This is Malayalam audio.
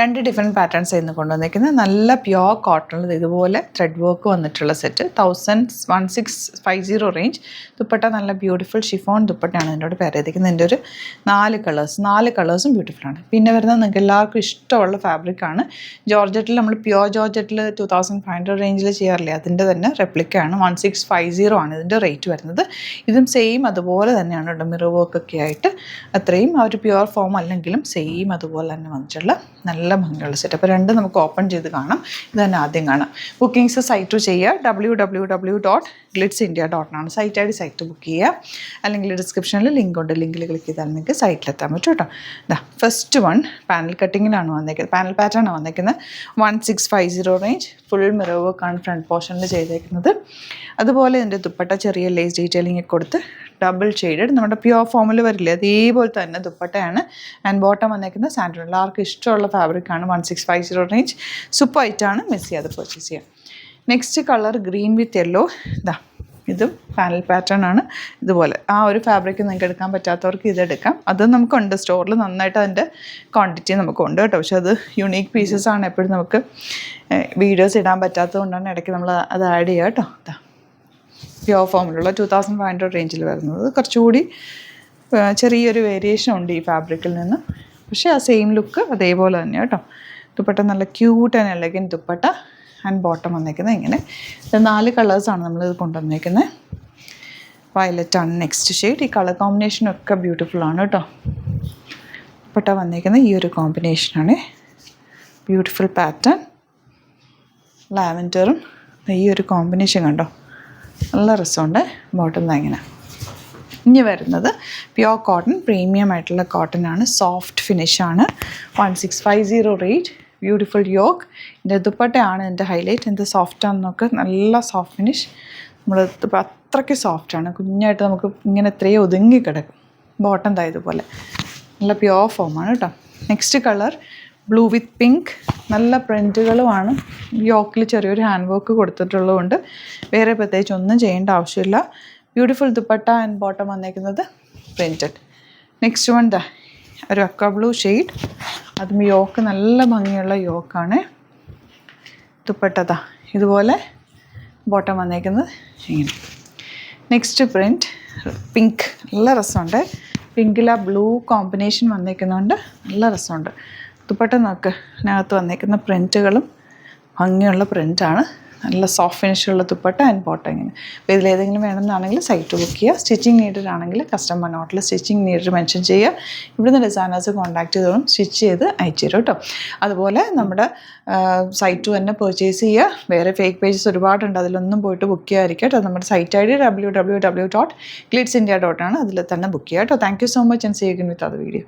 രണ്ട് ഡിഫറെൻറ്റ് പാറ്റേൺസ് ആയിരുന്നു കൊണ്ടുവന്നിരിക്കുന്നത്. നല്ല പ്യുവർ കോട്ടണിൽ ഇതുപോലെ ത്രെഡ് വർക്ക് വന്നിട്ടുള്ള സെറ്റ് 1650 റേഞ്ച്. ദുപ്പട്ട നല്ല ബ്യൂട്ടിഫുൾ ഷിഫോൺ ദുപ്പട്ടയാണ് ഇതിനോട് പേര് ചെയ്തിരിക്കുന്നത്. ഇതിൻ്റെ ഒരു 4 കളേഴ്സും ബ്യൂട്ടിഫുള്ളാണ്. പിന്നെ വരുന്നത് നിങ്ങൾക്ക് എല്ലാവർക്കും ഇഷ്ടമുള്ള ഫാബ്രിക്കാണ്. ജോർജറ്റിൽ നമ്മൾ പ്യുവർ ജോർജറ്റിൽ 2500 റേഞ്ചിൽ ചെയ്യാറില്ലേ, അതിൻ്റെ തന്നെ റെപ്ലിക്കയാണ്. 1650 ആണ് ഇതിൻ്റെ റേറ്റ് വരുന്നത്. ഇതും സെയിം അതുപോലെ തന്നെയാണ് കേട്ടോ, മിറർ വർക്കൊക്കെ ആയിട്ട് അത്രയും ആ ഒരു പ്യുവർ ഫോം അല്ലെങ്കിലും സെയിം അതുപോലെ തന്നെ വന്നിട്ടുള്ള നല്ല ഭംഗിയുള്ള സെറ്റ്. അപ്പോൾ രണ്ട് നമുക്ക് ഓപ്പൺ ചെയ്ത് കാണാം. ഇത് തന്നെ ആദ്യം കാണാം. ബുക്കിംഗ്സ് സൈറ്റ് ചെയ്യുക www.glitzindia.com site I D site book ചെയ്യുക, അല്ലെങ്കിൽ ഡിസ്ക്രിപ്ഷനിൽ ലിങ്ക് ഉണ്ട്, ലിങ്കിൽ ക്ലിക്ക് ചെയ്താൽ നിങ്ങൾക്ക് സൈറ്റിലെത്താൻ പറ്റും കേട്ടോ. ഫസ്റ്റ് വൺ പാനൽ കട്ടിങ്ങിലാണ് വന്നേക്കുന്നത്, പാനൽ പാറ്റേൺ ആണ് വന്നേക്കുന്നത്. 1650 റേഞ്ച്. ഫുൾ മിറർ വർക്കാണ് ഫ്രണ്ട് പോർഷനിൽ ചെയ്തേക്കുന്നത്. അതുപോലെ ഇതിൻ്റെ ദുപ്പട്ട ചെറിയ ലേസ് ഡീറ്റെയിലിംഗ് കൊടുത്ത് ഡബിൾ ഷെയ്ഡഡ് നമ്മുടെ പ്യുവർ ഫോമിൽ വരില്ലേ അതേപോലെ തന്നെ ദുപ്പട്ടയാണ്. ആൻഡ് ബോട്ടം വന്നേക്കുന്നത് സാൻഡൂൺ. എല്ലാവർക്കും ഇഷ്ടമുള്ള ഫാബ്രിക്കാണ്. 1650 റേഞ്ച്. സൂപ്പർ ആയിട്ടാണ്, മിസ് ചെയ്യാതെ പർച്ചേസ് ചെയ്യാം. നെക്സ്റ്റ് കളർ ഗ്രീൻ വിത്ത് യെല്ലോ. ഇതും പാനൽ പാറ്റേൺ ആണ്. ഇതുപോലെ ആ ഒരു ഫാബ്രിക് നിങ്ങൾക്ക് എടുക്കാൻ പറ്റാത്തവർക്ക് ഇതെടുക്കാം. അത് നമുക്കുണ്ട് സ്റ്റോറിൽ, നന്നായിട്ട് അതിൻ്റെ ക്വാണ്ടിറ്റി നമുക്കുണ്ട് കേട്ടോ. പക്ഷെ അത് യുണീക്ക് പീസസ് ആണ്, എപ്പോഴും നമുക്ക് വീഡിയോസ് ഇടാൻ പറ്റാത്തത് കൊണ്ടാണ് ഇടയ്ക്ക് നമ്മൾ അത് ആഡ് ചെയ്യുക കേട്ടോ. പ്യുവർ ഫോമിലുള്ള 2500 റേഞ്ചിൽ വരുന്നത്. കുറച്ചുകൂടി ചെറിയൊരു വേരിയേഷൻ ഉണ്ട് ഈ ഫാബ്രിക്കിൽ നിന്ന്, പക്ഷേ ആ സെയിം ലുക്ക് അതേപോലെ തന്നെ കേട്ടോ. ദുപ്പട്ട നല്ല cute and elegant dupatta. And bottom വന്നേക്കുന്നത് ഇങ്ങനെ. ഇത് 4 കളേഴ്സാണ് നമ്മളിത് കൊണ്ടുവന്നേക്കുന്നത്. വയലറ്റാണ് നെക്സ്റ്റ് ഷെയ്ഡ്. ഈ കളർ കോമ്പിനേഷനൊക്കെ ബ്യൂട്ടിഫുള്ളാണ് കേട്ടോ. ദുപ്പട്ട വന്നേക്കുന്നത് ഈ ഒരു കോമ്പിനേഷനാണ്. Beautiful pattern. ലാവൻഡറും ഈ ഒരു കോമ്പിനേഷൻ കണ്ടോ, നല്ല രസമുണ്ട്. ബോട്ടം ഇങ്ങനെ. ഇനി വരുന്നത് പ്യുവർ കോട്ടൺ, പ്രീമിയം ആയിട്ടുള്ള കോട്ടൺ ആണ്. സോഫ്റ്റ് ഫിനിഷാണ്. 1650 റേറ്റ്. Beautiful yoke. ഇതിൻ്റെ ദുപ്പട്ടയാണ് ഇതിൻ്റെ ഹൈലൈറ്റ്. എന്ത് സോഫ്റ്റ് ആണെന്നൊക്കെ, നല്ല സോഫ്റ്റ് ഫിനിഷ്. നമ്മൾ അത്രയ്ക്ക് സോഫ്റ്റാണ്, കുഞ്ഞായിട്ട് നമുക്ക് ഇങ്ങനെ എത്രയോ ഒതുങ്ങി കിടക്കും. ബോട്ടം ഇതുപോലെ നല്ല പ്യുവർ ഫോമാണ് കേട്ടോ. നെക്സ്റ്റ് കളർ ബ്ലൂ വിത്ത് പിങ്ക്. നല്ല പ്രിൻറ്റുകളുമാണ്. യോക്കിൽ ചെറിയൊരു ഹാൻഡ് വർക്ക് കൊടുത്തിട്ടുള്ളതുകൊണ്ട് വേറെ പ്രത്യേകിച്ച് ഒന്നും ചെയ്യേണ്ട ആവശ്യമില്ല. ബ്യൂട്ടിഫുൾ ദുപ്പട്ട ആൻഡ് ബോട്ടം വന്നേക്കുന്നത് പ്രിൻറ്റഡ്. നെക്സ്റ്റ് വൺ ഒരു അക്വ ബ്ലൂ ഷെയ്ഡ്. അതും യോക്ക് നല്ല ഭംഗിയുള്ള യോക്കാണ്. ദുപ്പട്ട ഇതുപോലെ, ബോട്ടം വന്നേക്കുന്നത് ഇങ്ങനെ. Next print pink. നല്ല രസമുണ്ട്. പിങ്കിൽ ആ ബ്ലൂ കോമ്പിനേഷൻ വന്നേക്കുന്നതുകൊണ്ട് നല്ല രസമുണ്ട്. ദുപ്പട്ട നോക്ക്, അതിനകത്ത് വന്നേക്കുന്ന പ്രിൻറ്റുകളും ഭംഗിയുള്ള പ്രിൻറ്റാണ്. നല്ല സോഫ്റ്റ് ഫിനിഷുള്ള ദുപ്പട്ട ആൻഡ് ബോട്ടം ഇങ്ങനെ. അപ്പോൾ ഇതിലേതെങ്കിലും വേണമെന്നാണെങ്കിൽ സൈറ്റ് ബുക്ക് ചെയ്യുക. സ്റ്റിച്ചിങ് നീഡഡ് ആണെങ്കിൽ കസ്റ്റമർ നോട്ടിൽ സ്റ്റിച്ചിങ് നീഡഡ് മെൻഷൻ ചെയ്യുക. ഇവിടുന്ന് ഡിസൈനേഴ്സ് കോൺടാക്ട് ചെയ്തോളും, സ്റ്റിച്ച് ചെയ്ത് അയച്ചു തരും കേട്ടോ. അതുപോലെ നമ്മുടെ സൈറ്റ് തന്നെ പർച്ചേസ് ചെയ്യുക. വേറെ ഫേക്ക് പേജസ് ഒരുപാടുണ്ട്, അതിലൊന്നും പോയിട്ട് ബുക്ക് ചെയ്യാതിരിക്കുക കേട്ടോ. നമ്മുടെ സൈറ്റ് ഐ ഡി www.glitzindia.com ആണ്. അതിൽ തന്നെ ബുക്ക് ചെയ്യുക കേട്ടോ. Thank you so much and see you again with other video.